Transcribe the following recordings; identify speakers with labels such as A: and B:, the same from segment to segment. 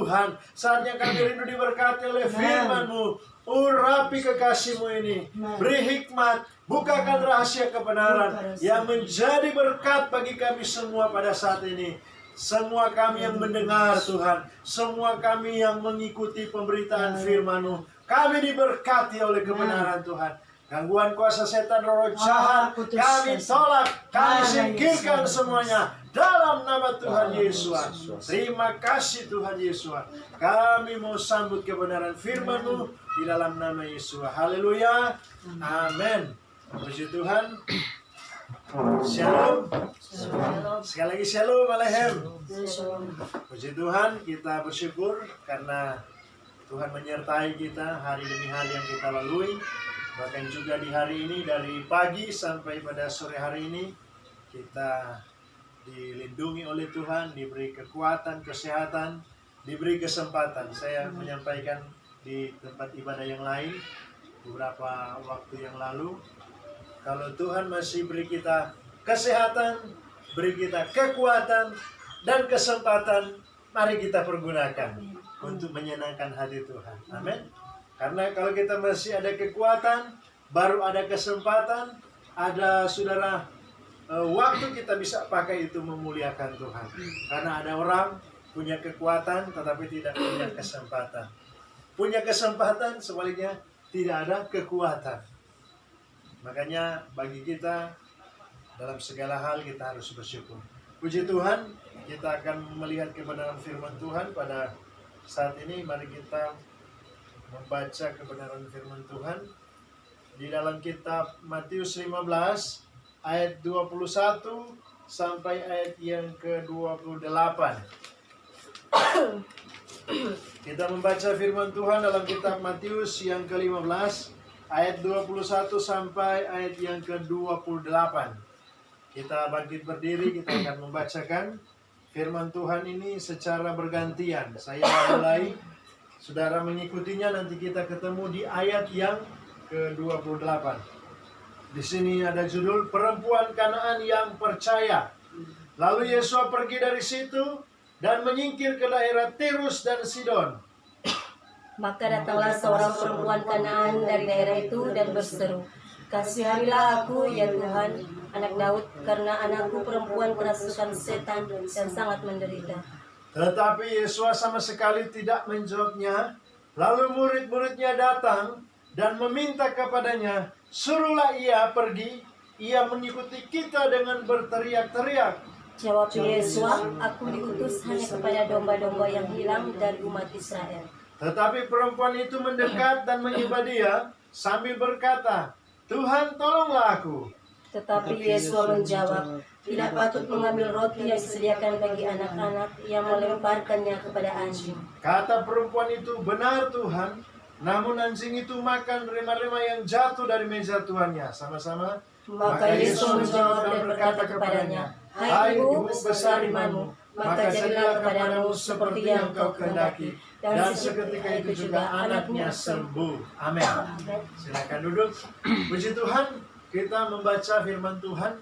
A: Tuhan. Saatnya kami rindu diberkati oleh firman-Mu. Urapi kekasih-Mu ini, beri hikmat, bukakan rahasia kebenaran yang menjadi berkat bagi kami semua pada saat ini. Semua kami yang mendengar Tuhan, semua kami yang mengikuti pemberitaan firman-Mu, kami diberkati oleh kebenaran Tuhan. Gangguan kuasa setan, roh jahat, kami tolak, kami singkirkan semuanya dalam nama Tuhan Yesus. Terima kasih Tuhan Yesus. Kami mau sambut kebenaran firman-Mu di dalam nama Yesus. Haleluya. Amin. Puji Tuhan. Shalom. Sekali lagi shalom alehem. Puji Tuhan, kita bersyukur karena Tuhan menyertai kita hari demi hari yang kita lalui. Bahkan juga di hari ini dari pagi sampai pada sore hari ini kita dilindungi oleh Tuhan, diberi kekuatan, kesehatan, diberi kesempatan. Saya menyampaikan di tempat ibadah yang lain beberapa waktu yang lalu, kalau Tuhan masih beri kita kesehatan, beri kita kekuatan dan kesempatan, mari kita pergunakan untuk menyenangkan hati Tuhan. Amin. Karena kalau kita masih ada kekuatan, baru ada kesempatan, ada saudara, waktu kita bisa pakai itu memuliakan Tuhan. Karena ada orang punya kekuatan tetapi tidak punya kesempatan. Punya kesempatan sebaliknya tidak ada kekuatan. Makanya bagi kita dalam segala hal kita harus bersyukur. Puji Tuhan, kita akan melihat kebenaran firman Tuhan pada saat ini. Mari kita membaca kebenaran firman Tuhan di dalam kitab Matius 15 ayat 21 sampai ayat yang ke-28. Kita membaca firman Tuhan dalam kitab Matius yang ke-15 ayat 21 sampai ayat yang ke-28. Kita bangkit berdiri, kita akan membacakan firman Tuhan ini secara bergantian. Saya mulai, saudara mengikutinya, nanti kita ketemu di ayat yang ke-28. Di sini ada judul perempuan Kanaan yang percaya. Lalu Yesus pergi dari situ dan menyingkir ke daerah Tirus dan Sidon.
B: Maka datanglah seorang perempuan Kanaan dari daerah itu dan berseru, "Kasihanilah aku ya Tuhan, anak Daud, karena anakku perempuan kerasukan setan dan sangat menderita."
A: Tetapi Yesus sama sekali tidak menjawabnya. Lalu murid-muridnya datang dan meminta kepadanya, "Suruhlah ia pergi, ia mengikuti kita," dengan berteriak-teriak.
B: Jawab Yesus, "Aku diutus hanya kepada domba-domba yang hilang dari umat Israel."
A: Tetapi perempuan itu mendekat dan menyembah dia sambil berkata, "Tuhan, tolonglah aku."
B: Tetapi Yesus menjawab, "Tidak patut mengambil roti yang disediakan bagi anak-anak yang melemparkannya kepada anjing."
A: Kata perempuan itu, "Benar Tuhan." Namun anjing itu makan rema-rema yang jatuh dari meja tuannya. Sama-sama.
B: Maka Yesus menjawab dan berkata kepadanya, "Hai ibu, besar imanmu, maka jadilah kepadamu seperti yang kau kehendaki." Dan
A: seketika itu juga anaknya sembuh. Amin. Silakan duduk. Puji Tuhan, kita membaca firman Tuhan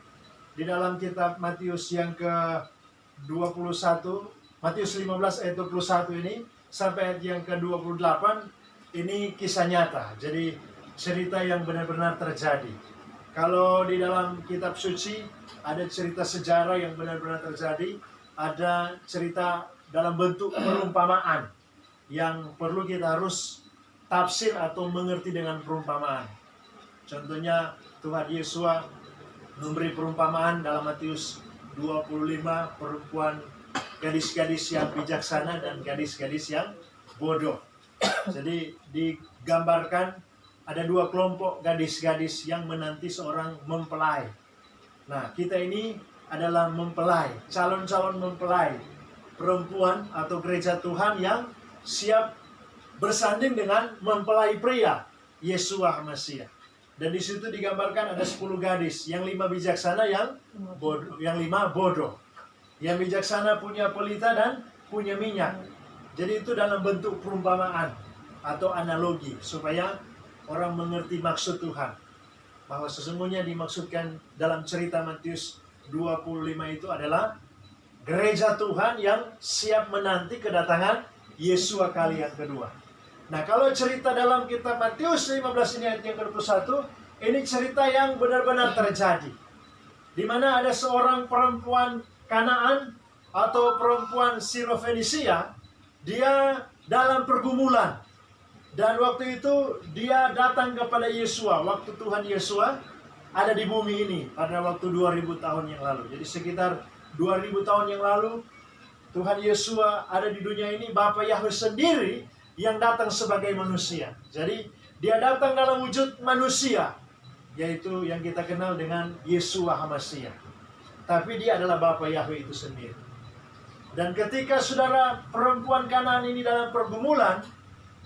A: di dalam kitab Matius yang ke-21, Matius 15 ayat 21 ini sampai ayat yang ke-28. Ini kisah nyata, jadi cerita yang benar-benar terjadi. Kalau di dalam kitab suci ada cerita sejarah yang benar-benar terjadi, ada cerita dalam bentuk perumpamaan yang perlu kita harus tafsir atau mengerti dengan perumpamaan. Contohnya Tuhan Yesus memberi perumpamaan dalam Matius 25, perempuan gadis-gadis yang bijaksana dan gadis-gadis yang bodoh. Jadi digambarkan ada dua kelompok gadis-gadis yang menanti seorang mempelai. Nah, kita ini adalah mempelai, calon-calon mempelai, perempuan atau gereja Tuhan yang siap bersanding dengan mempelai pria, Yeshua Mesias. Dan di situ digambarkan ada 10 gadis, yang 5 bijaksana, yang 5 bodoh. Yang bijaksana punya pelita dan punya minyak. Jadi itu dalam bentuk perumpamaan atau analogi supaya orang mengerti maksud Tuhan. Bahwa sesungguhnya dimaksudkan dalam cerita Matius 25 itu adalah gereja Tuhan yang siap menanti kedatangan Yesua kali yang kedua. Nah, kalau cerita dalam kitab Matius 15 ini ayat yang ke-21, ini cerita yang benar-benar terjadi. Di mana ada seorang perempuan Kanaan atau perempuan Sirofenisia, dia dalam pergumulan. Dan waktu itu dia datang kepada Yesua, waktu Tuhan Yesua ada di bumi ini pada waktu 2000 tahun yang lalu. Jadi sekitar 2000 tahun yang lalu Tuhan Yesua ada di dunia ini, Bapa Yahweh sendiri yang datang sebagai manusia. Jadi dia datang dalam wujud manusia, yaitu yang kita kenal dengan Yesua HaMashiach. Tapi dia adalah Bapa Yahweh itu sendiri. Dan ketika saudara perempuan Kanaan ini dalam pergumulan,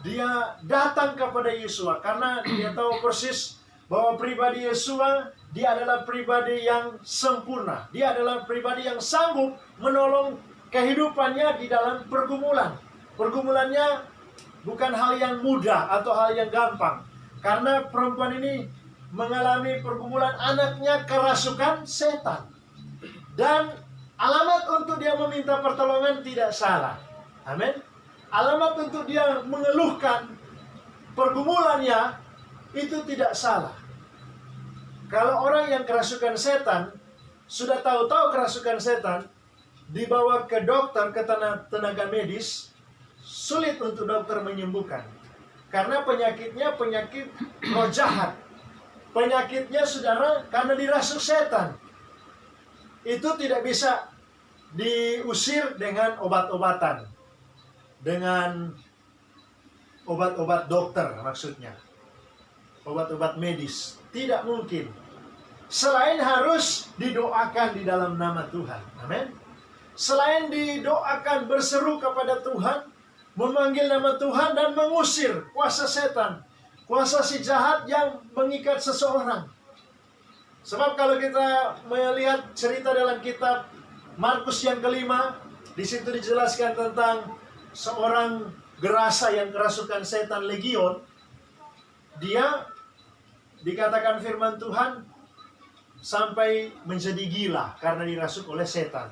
A: dia datang kepada Yesua karena dia tahu persis bahwa pribadi Yesua, dia adalah pribadi yang sempurna. Dia adalah pribadi yang sanggup menolong kehidupannya di dalam pergumulan. Pergumulannya bukan hal yang mudah atau hal yang gampang. Karena perempuan ini mengalami pergumulan, anaknya kerasukan setan. Dan alamat untuk dia meminta pertolongan tidak salah. Amin. Alamat untuk dia mengeluhkan pergumulannya itu tidak salah. Kalau orang yang kerasukan setan, sudah tahu-tahu kerasukan setan, dibawa ke dokter, ke tenaga medis, sulit untuk dokter menyembuhkan. Karena penyakitnya penyakit roh jahat. Penyakitnya saudara karena dirasuk setan. Itu tidak bisa diusir dengan obat-obatan. Dengan obat-obat dokter maksudnya. Obat-obat medis. Tidak mungkin. Selain harus didoakan di dalam nama Tuhan. Amin. Selain didoakan, berseru kepada Tuhan, memanggil nama Tuhan dan mengusir kuasa setan, kuasa si jahat yang mengikat seseorang. Sebab kalau kita melihat cerita dalam kitab Markus yang kelima, di situ dijelaskan tentang seorang gerasa yang kerasukan setan legion. Dia dikatakan firman Tuhan sampai menjadi gila karena dirasuk oleh setan.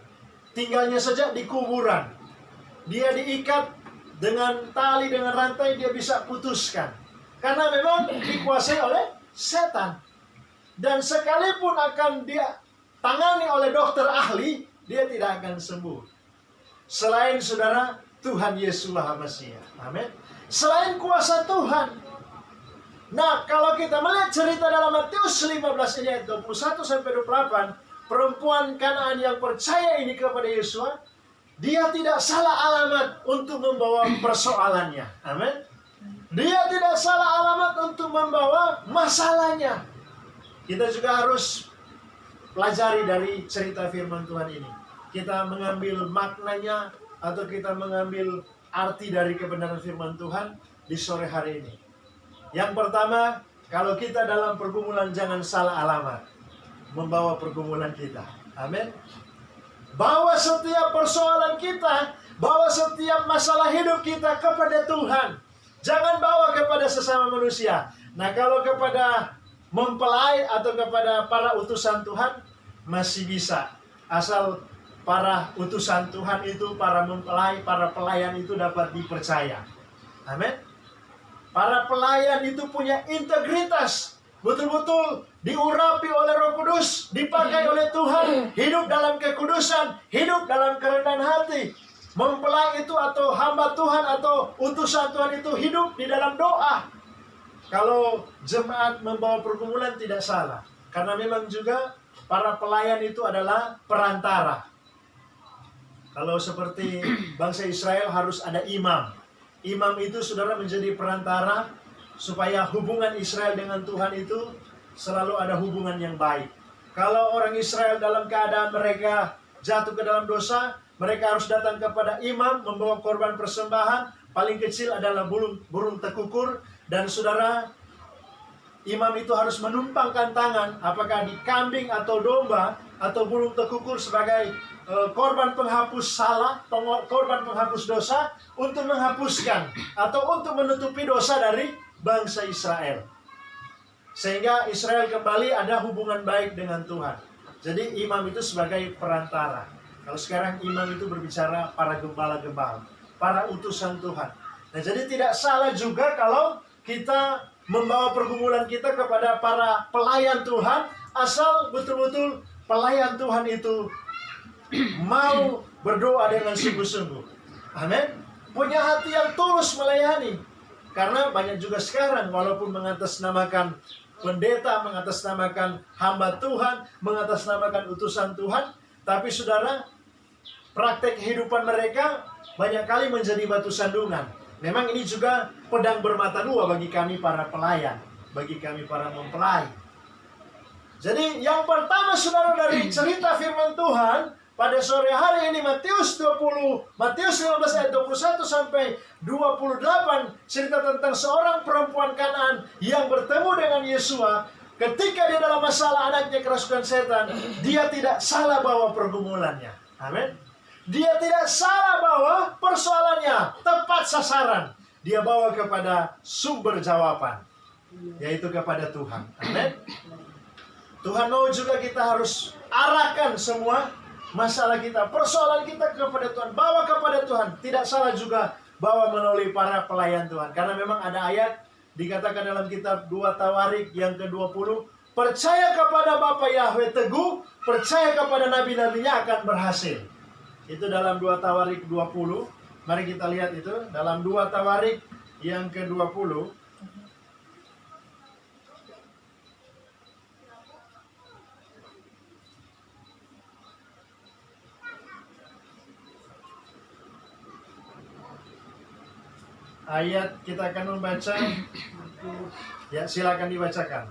A: Tinggalnya saja di kuburan. Dia diikat dengan tali, dengan rantai, dia bisa putuskan. Karena memang dikuasai oleh setan. Dan sekalipun akan dia tangani oleh dokter ahli, dia tidak akan sembuh. Selain saudara, Tuhan Yesus HaMashiach. Amin. Selain kuasa Tuhan. Nah, kalau kita melihat cerita dalam Matius 15 ini ayat 21 sampai 28, perempuan Kanaan yang percaya ini kepada Yesus, dia tidak salah alamat untuk membawa persoalannya. Amin. Dia tidak salah alamat untuk membawa masalahnya. Kita juga harus pelajari dari cerita firman Tuhan ini. Kita mengambil maknanya atau kita mengambil arti dari kebenaran firman Tuhan di sore hari ini. Yang pertama, kalau kita dalam pergumulan jangan salah alamat membawa pergumulan kita. Amin. Bawa setiap persoalan kita, bawa setiap masalah hidup kita kepada Tuhan. Jangan bawa kepada sesama manusia. Nah, kalau kepada mempelai atau kepada para utusan Tuhan masih bisa. Asal para utusan Tuhan itu, para mempelai, para pelayan itu dapat dipercaya. Amin. Para pelayan itu punya integritas, betul-betul diurapi oleh Roh Kudus, dipakai oleh Tuhan, hidup dalam kekudusan, hidup dalam kerendahan hati. Mempelai itu atau hamba Tuhan atau utusan Tuhan itu hidup di dalam doa. Kalau jemaat membawa pergumulan tidak salah, karena memang juga para pelayan itu adalah perantara. Kalau seperti bangsa Israel harus ada imam. Imam itu saudara menjadi perantara supaya hubungan Israel dengan Tuhan itu selalu ada hubungan yang baik. Kalau orang Israel dalam keadaan mereka jatuh ke dalam dosa, mereka harus datang kepada imam membawa korban persembahan. Paling kecil adalah burung tekukur. Dan saudara, imam itu harus menumpangkan tangan apakah di kambing atau domba atau burung tekukur sebagai korban penghapus salah, korban penghapus dosa untuk menghapuskan atau untuk menutupi dosa dari bangsa Israel. Sehingga Israel kembali ada hubungan baik dengan Tuhan. Jadi imam itu sebagai perantara. Kalau sekarang imam itu berbicara para gembala-gembala. para utusan Tuhan. Nah, jadi tidak salah juga kalau kita membawa pergumulan kita kepada para pelayan Tuhan, asal betul-betul pelayan Tuhan itu mau berdoa dengan sungguh-sungguh. Amin. Punya hati yang tulus melayani. Karena banyak juga sekarang, walaupun mengatasnamakan pendeta, mengatasnamakan hamba Tuhan, mengatasnamakan utusan Tuhan, tapi saudara, praktek kehidupan mereka banyak kali menjadi batu sandungan. Memang ini juga pedang bermata dua bagi kami para pelayan, bagi kami para mempelai. Jadi yang pertama saudara dari cerita firman Tuhan pada sore hari ini, Matius 15 ayat 21 sampai 28, cerita tentang seorang perempuan Kanaan yang bertemu dengan Yesua. Ketika dia dalam masalah anaknya kerasukan setan, dia tidak salah bawa pergumulannya. Amin. Dia tidak salah bawa persoalannya, tepat sasaran. Dia bawa kepada sumber jawaban, yaitu kepada Tuhan. Amin. Tuhan mau juga kita harus arahkan semua masalah kita, persoalan kita kepada Tuhan, bawa kepada Tuhan. Tidak salah juga bawa melalui para pelayan Tuhan. Karena memang ada ayat dikatakan dalam kitab 2 Tawarik yang ke-20, percaya kepada Bapa Yahweh teguh, percaya kepada nabi-nabinya akan berhasil. Itu dalam 2 Tawarik 20. Mari kita lihat itu dalam 2 Tawarik yang ke-20. Ayat kita akan membaca. Ya, silakan dibacakan.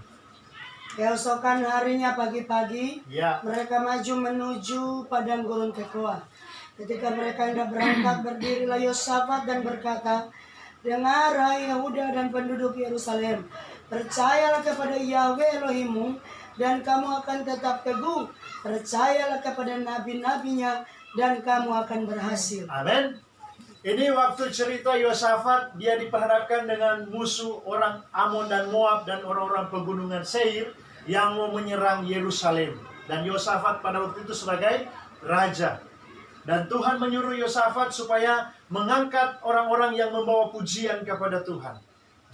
C: Keesokan harinya pagi-pagi,
A: Ya.
C: mereka maju menuju padang gurun Tekoa. Ketika mereka hendak berangkat, berdirilah Yosafat dan berkata, dengar hai Yehuda dan penduduk Yerusalem, percayalah kepada Yahweh Elohimmu dan kamu akan tetap teguh. Percayalah kepada nabi-nabinya dan kamu akan berhasil.
A: Amin. Ini waktu cerita Yosafat, dia diperhadapkan dengan musuh orang Amon dan Moab dan orang-orang pegunungan Seir yang mau menyerang Yerusalem. Dan Yosafat pada waktu itu sebagai raja. Dan Tuhan menyuruh Yosafat supaya mengangkat orang-orang yang membawa pujian kepada Tuhan.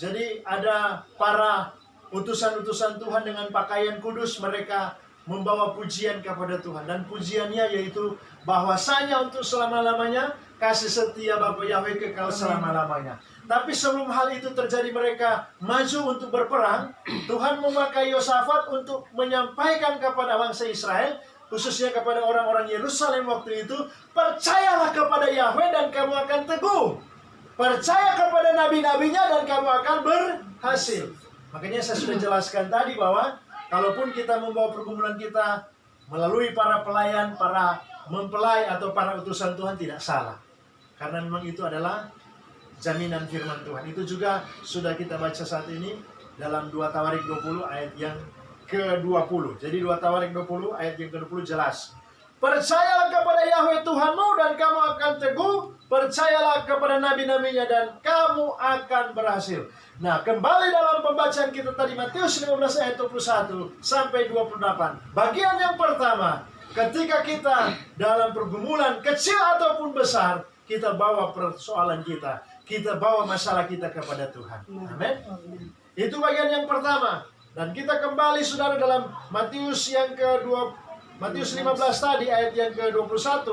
A: Jadi ada para utusan-utusan Tuhan dengan pakaian kudus, mereka membawa pujian kepada Tuhan. Dan pujiannya yaitu bahwasanya untuk selama-lamanya kasih setia Bapa Yahweh kekal selama-lamanya. Tapi sebelum hal itu terjadi, mereka maju untuk berperang. Tuhan memakai Yosafat untuk menyampaikan kepada bangsa Israel, khususnya kepada orang-orang Yerusalem waktu itu, percayalah kepada Yahweh dan kamu akan teguh. Percaya kepada nabi-nabinya dan kamu akan berhasil. Makanya saya sudah jelaskan tadi bahwa kalaupun kita membawa pergumulan kita melalui para pelayan, para mempelai atau para utusan Tuhan, tidak salah. Karena memang itu adalah jaminan firman Tuhan. Itu juga sudah kita baca saat ini dalam 2 Tawarik 20 ayat yang ke-20. Jadi 2 Tawarik 20 ayat yang ke-20 jelas. Percayalah kepada Yahweh Tuhanmu dan kamu akan teguh. Percayalah kepada nabi-nabinya dan kamu akan berhasil. Nah, kembali dalam pembacaan kita tadi Matius 15 ayat 21 sampai 28. Bagian yang pertama, ketika kita dalam pergumulan kecil ataupun besar, kita bawa persoalan kita, kita bawa masalah kita kepada Tuhan. Amin. Itu bagian yang pertama. Dan kita kembali saudara dalam Matius yang Matius 15 tadi ayat yang ke-21.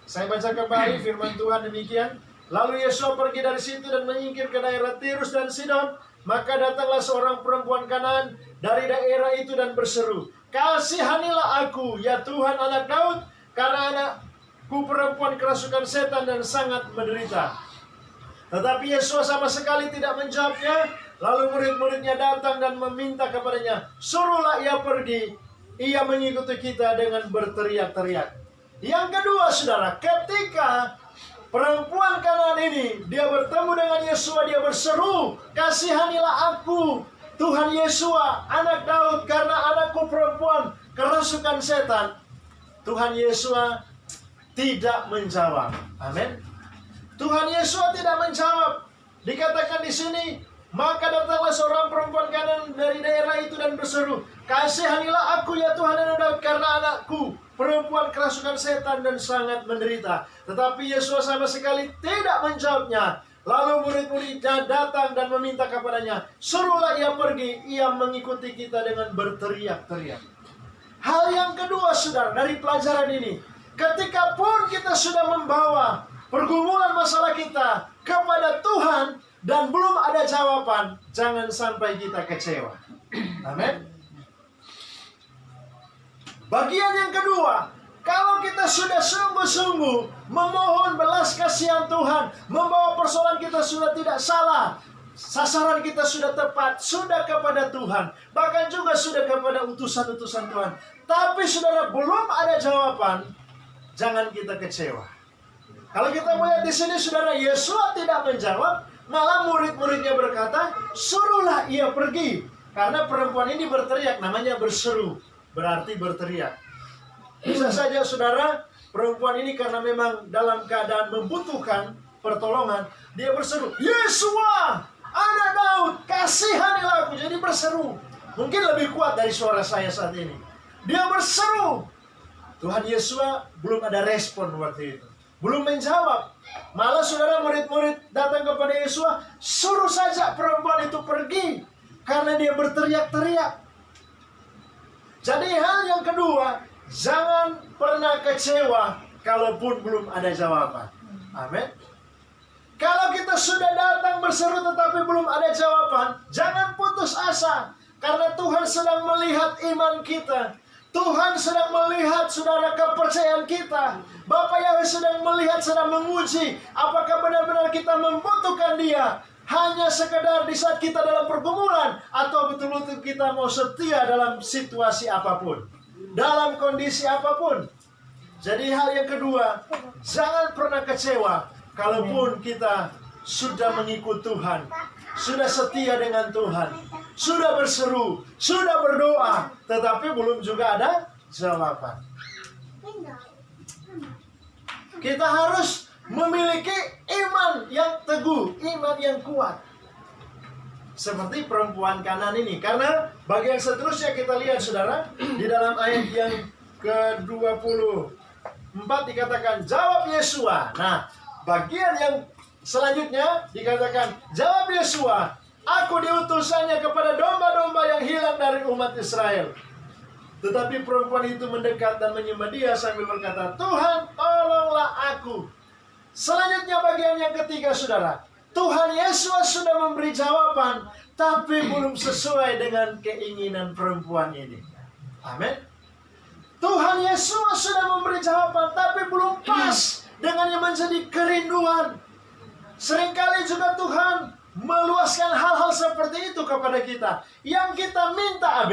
A: Saya baca kembali firman Tuhan demikian. Lalu Yesus pergi dari situ dan menyingkir ke daerah Tirus dan Sidon. Maka datanglah seorang perempuan Kanaan dari daerah itu dan berseru, kasihanilah aku, ya Tuhan anak Daud, karena anakku perempuan kerasukan setan dan sangat menderita. Tetapi Yesus sama sekali tidak menjawabnya. Lalu murid-muridnya datang dan meminta kepadanya, suruhlah ia pergi. Ia mengikuti kita dengan berteriak-teriak. Yang kedua saudara, ketika perempuan Kanaan ini dia bertemu dengan Yesua, dia berseru, kasihanilah aku, Tuhan Yesua, anak Daud, karena anakku perempuan kerasukan setan. Tuhan Yesua tidak menjawab. Amin. Tuhan Yesus tidak menjawab. Dikatakan di sini, Maka datanglah seorang perempuan kanan dari daerah itu dan berseru, "Kasihanilah aku ya Tuhan anak Daud, karena anakku perempuan kerasukan setan dan sangat menderita." Tetapi Yesus sama sekali tidak menjawabnya. Lalu murid-muridnya datang dan meminta kepadanya, "Suruhlah ia pergi, ia mengikuti kita," dengan berteriak-teriak. Hal yang kedua, saudara, dari pelajaran ini, ketika pun kita sudah membawa pergumulan masalah kita kepada Tuhan dan belum ada jawaban, jangan sampai kita kecewa. Amin. Bagian yang kedua, kalau kita sudah sungguh-sungguh memohon belas kasihan Tuhan, membawa persoalan kita sudah tidak salah, sasaran kita sudah tepat, sudah kepada Tuhan, bahkan juga sudah kepada utusan-utusan Tuhan, tapi saudara belum ada jawaban, jangan kita kecewa. Kalau kita melihat di sini, saudara, Yesus tidak menjawab, malah murid-muridnya berkata, "Suruhlah ia pergi." Karena perempuan ini berteriak, namanya berseru, berarti berteriak. Bisa saja, saudara, perempuan ini karena memang dalam keadaan membutuhkan pertolongan, dia berseru, "Yesua, anak Daud, kasihanilah aku." Jadi berseru. Mungkin lebih kuat dari suara saya saat ini. Dia berseru. Tuhan Yesua belum ada respon waktu itu, belum menjawab. Malah saudara, murid-murid datang kepada Yesua, "Suruh saja perempuan itu pergi, karena dia berteriak-teriak." Jadi hal yang kedua, jangan pernah kecewa kalaupun belum ada jawaban. Amin. Kalau kita sudah datang berseru tetapi belum ada jawaban, jangan putus asa. Karena Tuhan sedang melihat iman kita. Tuhan sedang melihat, saudara, kepercayaan kita. Bapak Yahweh sedang melihat, sedang menguji apakah benar-benar kita membutuhkan Dia hanya sekedar di saat kita dalam pergumulan, atau betul-betul kita mau setia dalam situasi apapun, dalam kondisi apapun. Jadi hal yang kedua, jangan pernah kecewa kalaupun kita sudah mengikut Tuhan, sudah setia dengan Tuhan, sudah berseru, sudah berdoa, tetapi belum juga ada jawaban. Kita harus memiliki iman yang teguh, iman yang kuat. Seperti perempuan Kanan ini. Karena bagian seterusnya kita lihat, saudara, di dalam ayat yang ke-24 dikatakan, "Jawab Yesua." Nah, bagian yang selanjutnya dikatakan, "Jawab Yesua, aku diutusannya kepada domba-domba yang hilang dari umat Israel." Tetapi perempuan itu mendekat dan menyembah Dia sambil berkata, "Tuhan, tolonglah aku." Selanjutnya bagian yang ketiga, saudara, Tuhan Yesus sudah memberi jawaban, tapi belum sesuai dengan keinginan perempuan ini. Amin. Tuhan Yesus sudah memberi jawaban, tapi belum pas dengan yang menjadi kerinduan. Seringkali juga Tuhan meluaskan hal-hal seperti itu kepada kita. Yang kita minta A, B,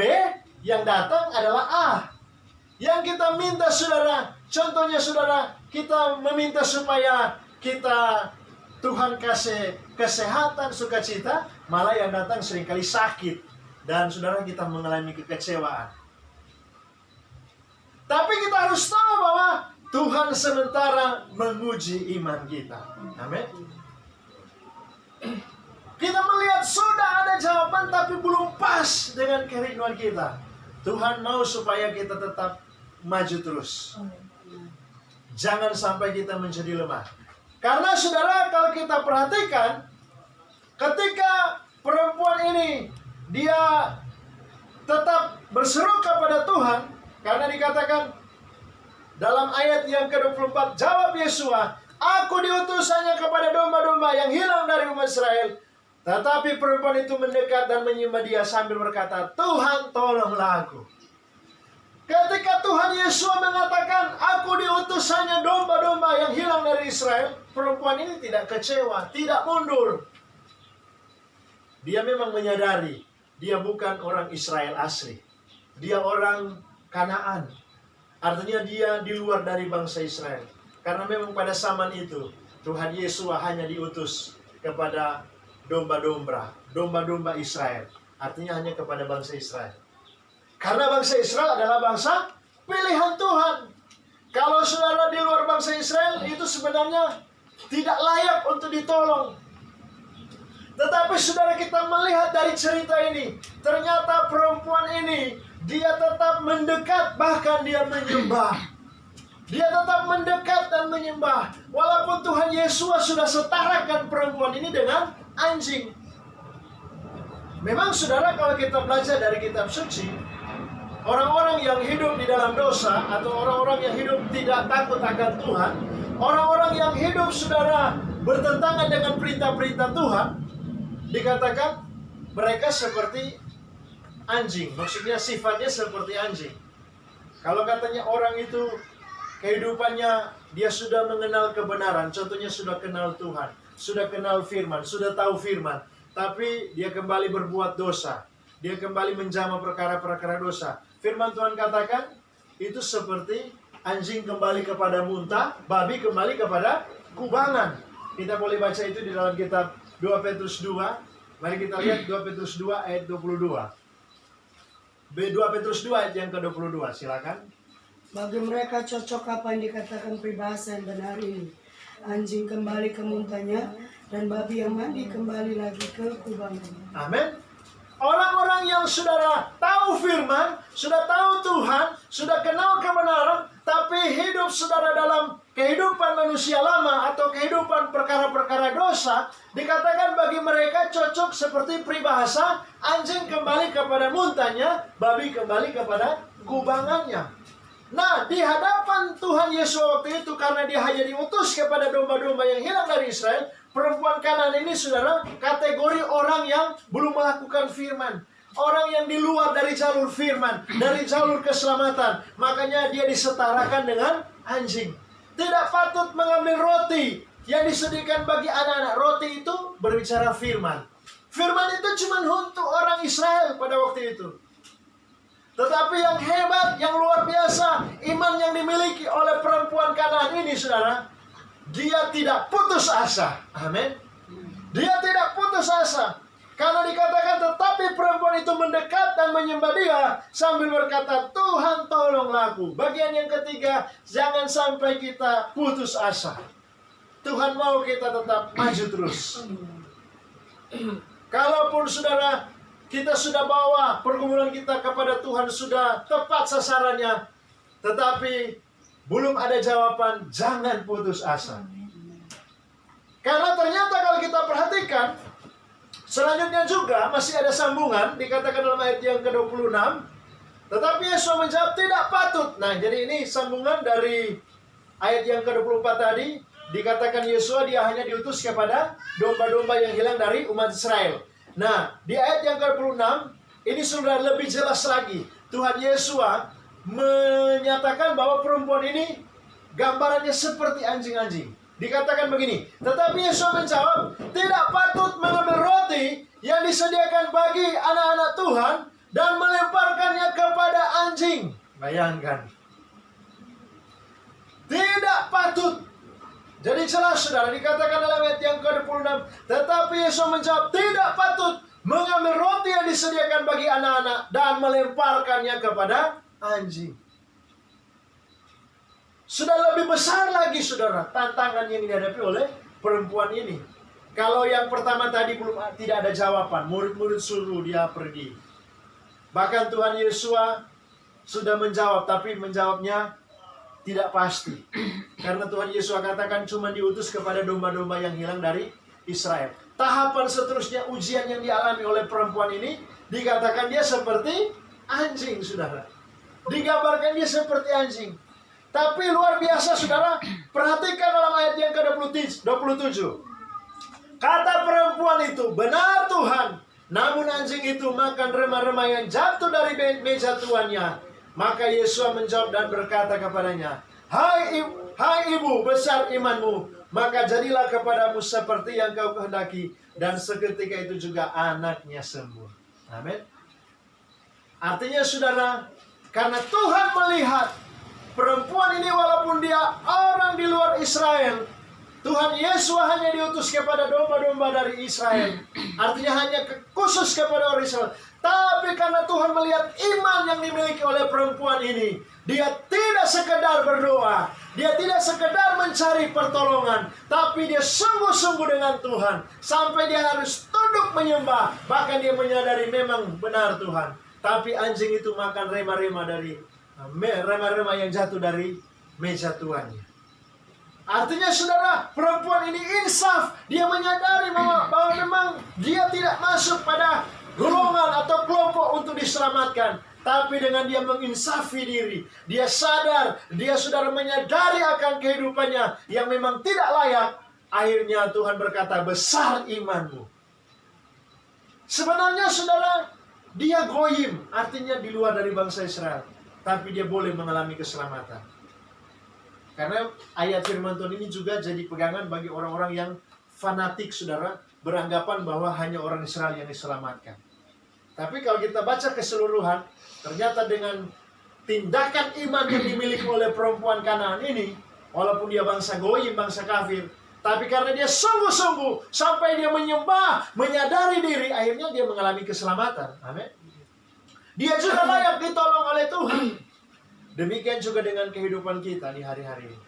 A: yang datang adalah A. Yang kita minta, saudara, contohnya, saudara, kita meminta supaya kita, Tuhan kasih kesehatan, sukacita, malah yang datang seringkali sakit. Dan saudara, kita mengalami kekecewaan. Tapi kita harus tahu bahwa Tuhan sementara menguji iman kita. Amin. Kita melihat sudah ada jawaban tapi belum pas dengan kerinduan kita. Tuhan mau supaya kita tetap maju terus. Jangan sampai kita menjadi lemah. Karena saudara, kalau kita perhatikan, ketika perempuan ini dia tetap berseru kepada Tuhan, karena dikatakan dalam ayat yang ke-24, "Jawab Yesua, aku diutusannya kepada domba-domba yang hilang dari umat Israel." Tetapi perempuan itu mendekat dan menyembah Dia sambil berkata, "Tuhan, tolonglah aku." Ketika Tuhan Yesus mengatakan, "Aku diutusannya domba-domba yang hilang dari Israel," perempuan ini tidak kecewa, tidak mundur. Dia memang menyadari dia bukan orang Israel asli. Dia orang Kanaan. Artinya dia di luar dari bangsa Israel. Karena memang pada zaman itu Tuhan Yesus hanya diutus kepada domba-domba Israel. Artinya hanya kepada bangsa Israel. Karena bangsa Israel adalah bangsa pilihan Tuhan. Kalau saudara di luar bangsa Israel, itu sebenarnya tidak layak untuk ditolong. Tetapi saudara, kita melihat dari cerita ini, ternyata perempuan ini, dia tetap mendekat, bahkan dia menyembah. Dia tetap mendekat dan menyembah. Walaupun Tuhan Yesus sudah setarakan perempuan ini dengan anjing. Memang saudara, kalau kita belajar dari kitab suci, orang-orang yang hidup di dalam dosa, atau orang-orang yang hidup tidak takut akan Tuhan, orang-orang yang hidup saudara bertentangan dengan perintah-perintah Tuhan, dikatakan mereka seperti anjing. Maksudnya sifatnya seperti anjing. Kalau katanya orang itu kehidupannya dia sudah mengenal kebenaran, contohnya sudah kenal Tuhan, sudah kenal firman, sudah tahu firman, tapi dia kembali berbuat dosa, dia kembali menjamah perkara-perkara dosa. Firman Tuhan katakan itu seperti anjing kembali kepada muntah, babi kembali kepada kubangan. Kita boleh baca itu di dalam kitab 2 Petrus 2. Mari kita lihat 2 Petrus 2 ayat 22. 2 Petrus 2 ayat yang ke-22, silakan.
C: Bagi mereka cocok apa yang dikatakan peribahasa yang benar ini. Anjing kembali ke muntahnya, dan babi yang mandi kembali lagi ke kubangannya.
A: Amin. Orang-orang yang saudara tahu firman, sudah tahu Tuhan, sudah kenal kebenaran, tapi hidup saudara dalam kehidupan manusia lama atau kehidupan perkara-perkara dosa, dikatakan bagi mereka cocok seperti peribahasa, anjing kembali kepada muntahnya, babi kembali kepada kubangannya. Nah, di hadapan Tuhan Yesus waktu itu, karena dia hanya diutus kepada domba-domba yang hilang dari Israel, perempuan Kanaan ini, saudara, kategori orang yang belum melakukan firman. Orang yang di luar dari jalur firman, dari jalur keselamatan. Makanya dia disetarakan dengan anjing. Tidak patut mengambil roti yang disediakan bagi anak-anak. Roti itu berbicara firman. Firman itu cuma untuk orang Israel pada waktu itu. Tetapi yang hebat, yang luar biasa, iman yang dimiliki oleh perempuan Kanaan ini, saudara, dia tidak putus asa. Amin. Dia tidak putus asa. Karena dikatakan tetapi perempuan itu mendekat dan menyembah dia sambil berkata, Tuhan tolonglah aku. Bagian yang ketiga, jangan sampai kita putus asa. Tuhan mau kita tetap maju terus. Kalaupun saudara, kita sudah bawa pergumulan kita kepada Tuhan, sudah tepat sasarannya, tetapi belum ada jawaban, jangan putus asa. Karena ternyata kalau kita perhatikan, selanjutnya juga masih ada sambungan, dikatakan dalam ayat yang ke-26, tetapi Yesus menjawab tidak patut. Nah, jadi ini sambungan dari ayat yang ke-24 tadi, dikatakan Yesus dia hanya diutus kepada domba-domba yang hilang dari umat Israel. Nah, di ayat yang ke-26, ini sudah lebih jelas lagi. Tuhan Yesus menyatakan bahwa perempuan ini gambarannya seperti anjing-anjing. Dikatakan begini, tetapi Yesus menjawab, tidak patut mengambil roti yang disediakan bagi anak-anak Tuhan dan melemparkannya kepada anjing. Bayangkan. Tidak patut. Jadi jelas saudara, dikatakan dalam ayat yang ke-26, tetapi Yesus menjawab, tidak patut mengambil roti yang disediakan bagi anak-anak dan melemparkannya kepada anjing. Sudah lebih besar lagi saudara, tantangan yang dihadapi oleh perempuan ini. Kalau yang pertama tadi tidak ada jawaban, murid-murid suruh dia pergi. Bahkan Tuhan Yesus sudah menjawab, tapi menjawabnya tidak pasti. Karena Tuhan Yesus katakan cuma diutus kepada domba-domba yang hilang dari Israel. Tahapan seterusnya, ujian yang dialami oleh perempuan ini, dikatakan dia seperti anjing, saudara. Digambarkan dia seperti anjing. Tapi luar biasa, saudara. Perhatikan dalam ayat yang ke-27. Kata perempuan itu, benar Tuhan. Namun anjing itu makan remah-remah yang jatuh dari meja tuannya. Maka Yesus menjawab dan berkata kepadanya, Hai ibu, besar imanmu, maka jadilah kepadamu seperti yang kau kehendaki. Dan seketika itu juga anaknya sembuh. Amin. Artinya saudara, karena Tuhan melihat perempuan ini walaupun dia orang di luar Israel, Tuhan Yesus hanya diutus kepada domba-domba dari Israel. Artinya hanya khusus kepada orang Israel. Tapi karena Tuhan melihat iman yang dimiliki oleh perempuan ini, dia tidak sekedar berdoa, dia tidak sekedar mencari pertolongan, tapi dia sungguh-sungguh dengan Tuhan. Sampai dia harus tunduk menyembah. Bahkan dia menyadari memang benar Tuhan. Tapi anjing itu makan rema-rema yang jatuh dari meja tuannya. Artinya saudara, perempuan ini insaf. Dia menyadari bahwa memang dia tidak masuk pada golongan atau kelompok untuk diselamatkan. Tapi dengan dia menginsafi diri, dia sadar, dia saudara menyadari akan kehidupannya yang memang tidak layak. Akhirnya Tuhan berkata, besar imanmu. Sebenarnya saudara, dia goyim, artinya di luar dari bangsa Israel. Tapi dia boleh mengalami keselamatan. Karena ayat firman Tuhan ini juga jadi pegangan bagi orang-orang yang fanatik saudara, beranggapan bahwa hanya orang Israel yang diselamatkan. Tapi kalau kita baca keseluruhan, ternyata dengan tindakan iman yang dimiliki oleh perempuan Kanaan ini, walaupun dia bangsa goyim, bangsa kafir, tapi karena dia sungguh-sungguh sampai dia menyembah, menyadari diri, akhirnya dia mengalami keselamatan. Amin. Dia juga layak ditolong oleh Tuhan. Demikian juga dengan kehidupan kita di hari-hari ini.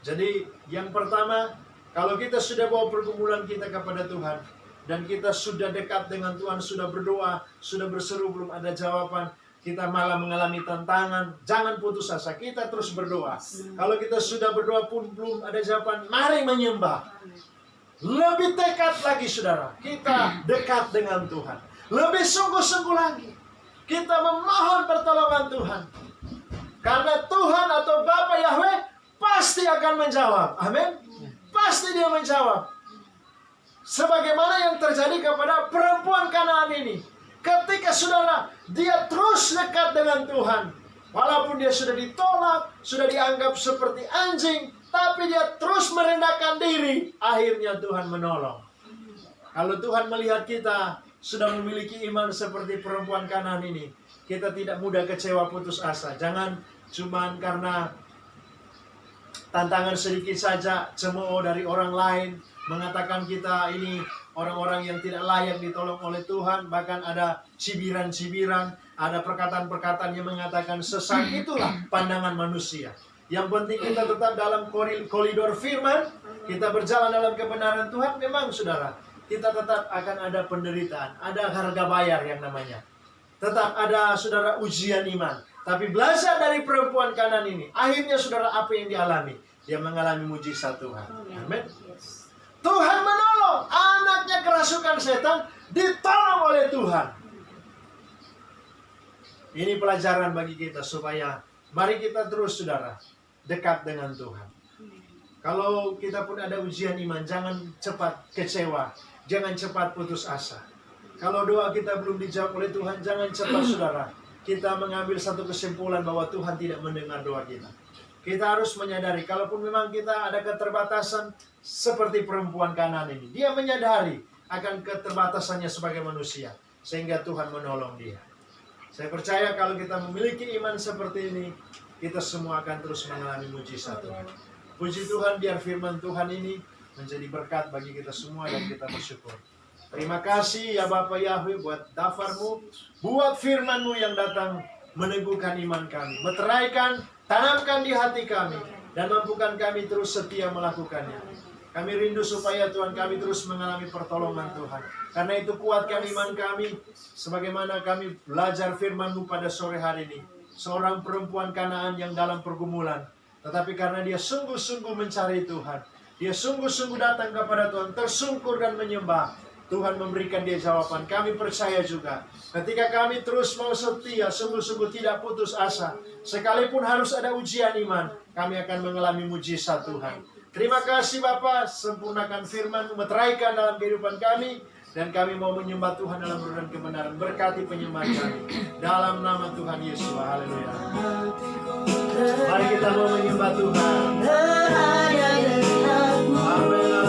A: Jadi yang pertama, kalau kita sudah bawa pergumulan kita kepada Tuhan, dan kita sudah dekat dengan Tuhan, sudah berdoa, sudah berseru, belum ada jawaban, kita malah mengalami tantangan, jangan putus asa, kita terus berdoa. Kalau kita sudah berdoa pun belum ada jawaban, mari menyembah. Lebih dekat lagi saudara, kita dekat dengan Tuhan. Lebih sungguh-sungguh lagi, kita memohon pertolongan Tuhan. Karena Tuhan atau Bapa Yahweh pasti akan menjawab. Amin. Pasti dia menjawab. Sebagaimana yang terjadi kepada perempuan Kanaan ini. Ketika saudara, dia terus dekat dengan Tuhan. Walaupun dia sudah ditolak, sudah dianggap seperti anjing, tapi dia terus merendahkan diri. Akhirnya Tuhan menolong. Kalau Tuhan melihat kita sudah memiliki iman seperti perempuan Kanaan ini, kita tidak mudah kecewa, putus asa. Jangan cuma karena tantangan sedikit saja, cemooh dari orang lain, mengatakan kita ini orang-orang yang tidak layak ditolong oleh Tuhan. Bahkan ada cibiran-cibiran, ada perkataan-perkataan yang mengatakan sesat. Itulah pandangan manusia. Yang penting kita tetap dalam koridor firman, kita berjalan dalam kebenaran Tuhan. Memang saudara, kita tetap akan ada penderitaan, ada harga bayar yang namanya. Tetap ada saudara ujian iman. Tapi belajar dari perempuan Kanaan ini, akhirnya saudara apa yang dialami? Dia mengalami mujizat Tuhan. Amin. Tuhan menolong, anaknya kerasukan setan ditolong oleh Tuhan. Ini pelajaran bagi kita supaya mari kita terus saudara dekat dengan Tuhan. Kalau kita pun ada ujian iman, jangan cepat kecewa, jangan cepat putus asa. Kalau doa kita belum dijawab oleh Tuhan, jangan cepat saudara kita mengambil satu kesimpulan bahwa Tuhan tidak mendengar doa kita. Kita harus menyadari, kalaupun memang kita ada keterbatasan seperti perempuan Kanaan ini, dia menyadari akan keterbatasannya sebagai manusia, sehingga Tuhan menolong dia. Saya percaya kalau kita memiliki iman seperti ini, kita semua akan terus mengalami mujizat Tuhan. Puji Tuhan, biar firman Tuhan ini menjadi berkat bagi kita semua dan kita bersyukur. Terima kasih ya Bapa Yahweh buat dafarmu, buat firman-Mu yang datang meneguhkan iman kami, meteraikan, tanamkan di hati kami, dan mampukan kami terus setia melakukannya. Kami rindu supaya Tuhan kami terus mengalami pertolongan Tuhan. Karena itu kuatkan iman kami, sebagaimana kami belajar firman-Mu pada sore hari ini. Seorang perempuan Kanaan yang dalam pergumulan, tetapi karena dia sungguh-sungguh mencari Tuhan, dia sungguh-sungguh datang kepada Tuhan, tersungkur dan menyembah, Tuhan memberikan dia jawaban. Kami percaya juga, ketika kami terus mau setia, sungguh-sungguh tidak putus asa, sekalipun harus ada ujian iman, kami akan mengalami mujizat Tuhan. Terima kasih Bapa, sempurnakan firman, meteraikan dalam kehidupan kami, dan kami mau menyembah Tuhan dalam roh dan kebenaran. Berkati penyembahan kami, dalam nama Tuhan Yesus. Haleluya. Mari kita mau menyembah Tuhan. Amin. Haleluya.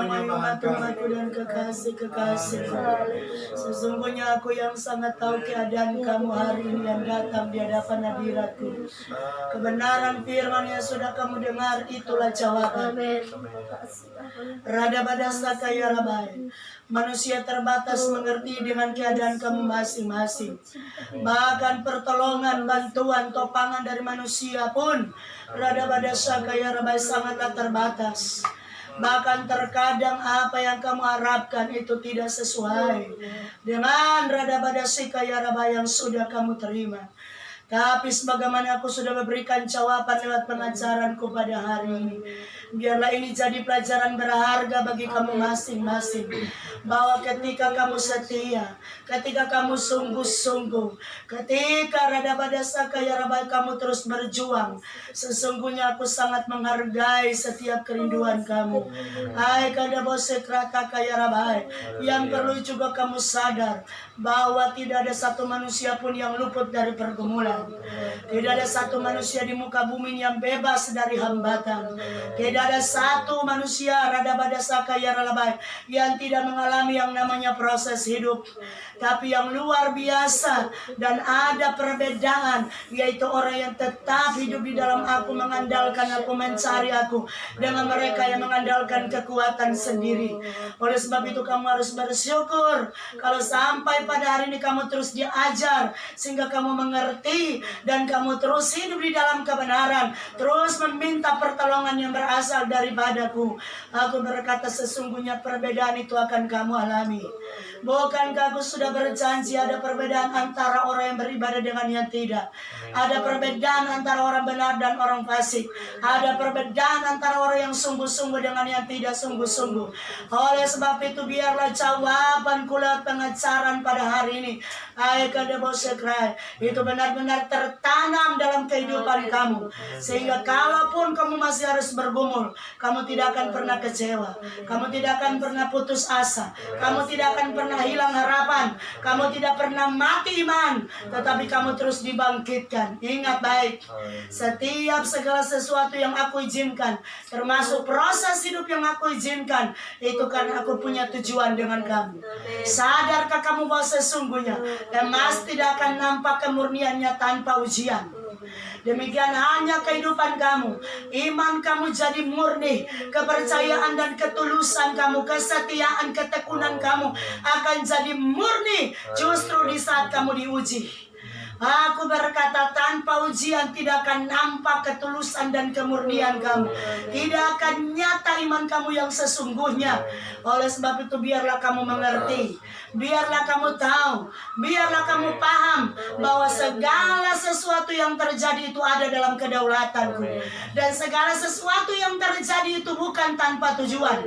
C: menyamai umat-umatku dan kekasih-kekasihku. Sesungguhnya aku yang sangat tahu keadaan kamu hari ini yang datang di hadapan hadiratku. Kebenaran firman yang sudah kamu dengar itulah jawaban. Rada badasa kaya rabai. Manusia terbatas mengerti dengan keadaan kamu masing-masing. Bahkan pertolongan, bantuan, topangan dari manusia pun rada badasa kaya rabai sangatlah terbatas. Bahkan terkadang apa yang kamu harapkan itu tidak sesuai dengan rada badasi kaya rabai yang sudah kamu terima. Tapi sebagaimana aku sudah memberikan jawaban lewat pengajaranku pada hari ini, biarlah ini jadi pelajaran berharga bagi kamu masing-masing. Bahwa ketika kamu setia, ketika kamu sungguh-sungguh, ketika rada badasa kaya rabai kamu terus berjuang, sesungguhnya aku sangat menghargai setiap kerinduan kamu. Hai kada bose krata kaya rabai, yang perlu juga kamu sadar bahwa tidak ada satu manusia pun yang luput dari pergumulan. Tidak ada satu manusia di muka bumi yang bebas dari hambatan. Tidak ada satu manusia rada badasa kaya rabai yang tidak mengalami yang namanya proses hidup. Tapi yang luar biasa dan ada perbedaan, yaitu orang yang tetap hidup di dalam aku, mengandalkan aku, mencari aku, dengan mereka yang mengandalkan kekuatan sendiri. Oleh sebab itu kamu harus bersyukur kalau sampai pada hari ini kamu terus diajar sehingga kamu mengerti dan kamu terus hidup di dalam kebenaran, terus meminta pertolongan yang berasal daripadaku. Aku berkata sesungguhnya perbedaan itu akan kamu alami. Bukankah aku sudah berjanji ada perbedaan antara orang yang beribadah dengan yang tidak? Ada perbedaan antara orang benar dan orang fasik. Ada perbedaan antara orang yang sungguh-sungguh dengan yang tidak sungguh-sungguh. Oleh sebab itu biarlah jawaban lewat pengajaran pada hari ini, itu benar-benar tertanam dalam kehidupan kamu. Sehingga kalaupun kamu masih harus bergumul, kamu tidak akan pernah kecewa. Kamu tidak akan pernah putus asa. Kamu tidak akan pernah hilang harapan. Kamu tidak pernah mati iman. Tetapi kamu terus dibangkitkan. Ingat baik, setiap segala sesuatu yang aku izinkan, termasuk proses hidup yang aku izinkan, itu karena aku punya tujuan dengan kamu. Sadarkah kamu bahwa sesungguhnya emas tidak akan nampak kemurniannya tanpa ujian? Demikian hanya kehidupan kamu. Iman kamu jadi murni. Kepercayaan dan ketulusan kamu, kesetiaan, ketekunan kamu akan jadi murni justru di saat kamu diuji. Aku berkata tanpa ujian tidak akan nampak ketulusan dan kemurnian kamu. Tidak akan nyata iman kamu yang sesungguhnya. Oleh sebab itu biarlah kamu mengerti. Biarlah kamu tahu. Biarlah kamu paham bahwa segala sesuatu yang terjadi itu ada dalam kedaulatanku. Dan segala sesuatu yang terjadi itu bukan tanpa tujuan.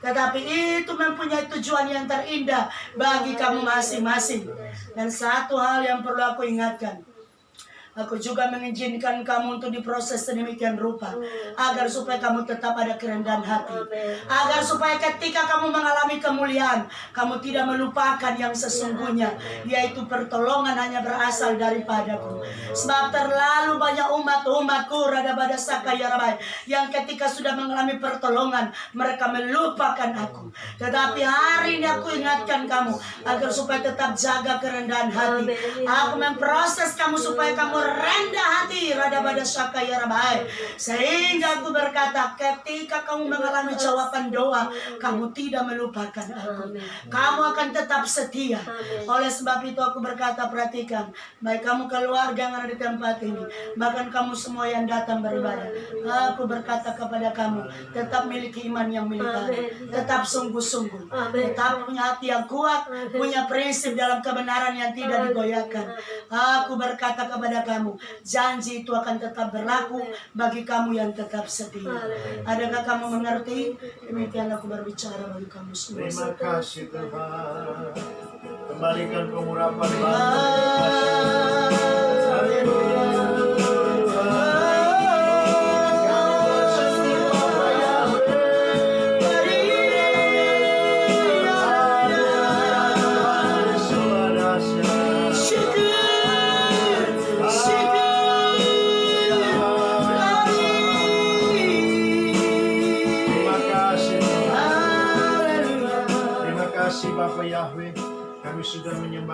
C: Tetapi itu mempunyai tujuan yang terindah bagi kamu masing-masing. Dan satu hal yang perlu aku ingatkan, aku juga mengizinkan kamu untuk diproses sedemikian rupa agar supaya kamu tetap ada kerendahan hati. Agar supaya ketika kamu mengalami kemuliaan, kamu tidak melupakan yang sesungguhnya, yaitu pertolongan hanya berasal daripadaku. Sebab terlalu banyak umat-umatku rada badasa kaya rabai yang ketika sudah mengalami pertolongan, mereka melupakan aku. Tetapi hari ini aku ingatkan kamu agar supaya tetap jaga kerendahan hati. Aku memproses kamu supaya kamu rendah hati rada badasa kaya rabai. Sehingga aku berkata ketika kamu mengalami jawaban doa, kamu tidak melupakan aku. Kamu akan tetap setia. Oleh sebab itu aku berkata perhatikan, baik kamu keluarga yang ada di tempat ini, bahkan kamu semua yang datang beribadah, aku berkata kepada kamu, tetap miliki iman yang milik kamu. Tetap sungguh-sungguh. Tetap punya hati yang kuat, punya prinsip dalam kebenaran yang tidak digoyahkan. Aku berkata kepada kamu, janji itu akan tetap berlaku bagi kamu yang tetap setia. Adakah kamu mengerti? Demikian aku berbicara bagi kamu semua.
A: Terima kasih Tuhan. Kembalikan pengurapan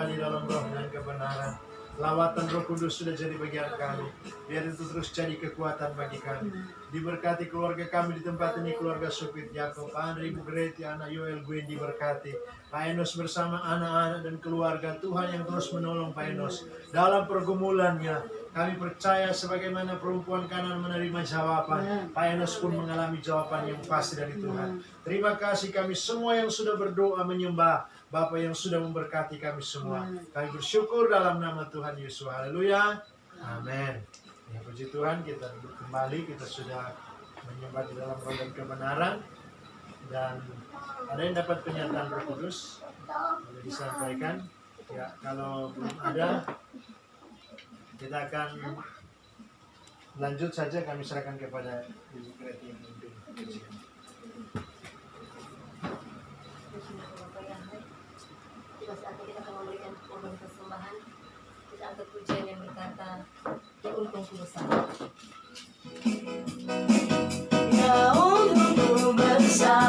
A: menyembah di dalam roh dan kebenaran. Lawatan Roh Kudus sudah jadi bagian kami. Biar itu terus jadi kekuatan bagi kami. Diberkati keluarga kami di tempat ini, keluarga Supit Jakob, Andri, Bu Greti, anak Yoel, Gwen diberkati. Pak Enos bersama anak-anak dan keluarga, Tuhan yang terus menolong Pak Enos dalam pergumulannya. Kami percaya sebagaimana perempuan Kanan menerima jawaban, Pak Enos pun mengalami jawaban yang pasti dari Tuhan. Terima kasih kami semua yang sudah berdoa menyembah, Bapak yang sudah memberkati kami semua. Kami bersyukur dalam nama Tuhan Yesus. Haleluya. Amin. Ya, puji Tuhan, kita duduk kembali. Kita sudah menyembah di dalam roh dan kebenaran. Dan ada yang dapat pernyataan Roh Kudus? Boleh disampaikan. Ya, kalau belum ada, kita akan lanjut saja. Kami serahkan kepada Ibu Kreti yang memimpin.
B: Saatnya kita akan memberikan korban persembahan. Kita angkat pujian yang berkata, "Ya untung bersama." Ya untung bersama.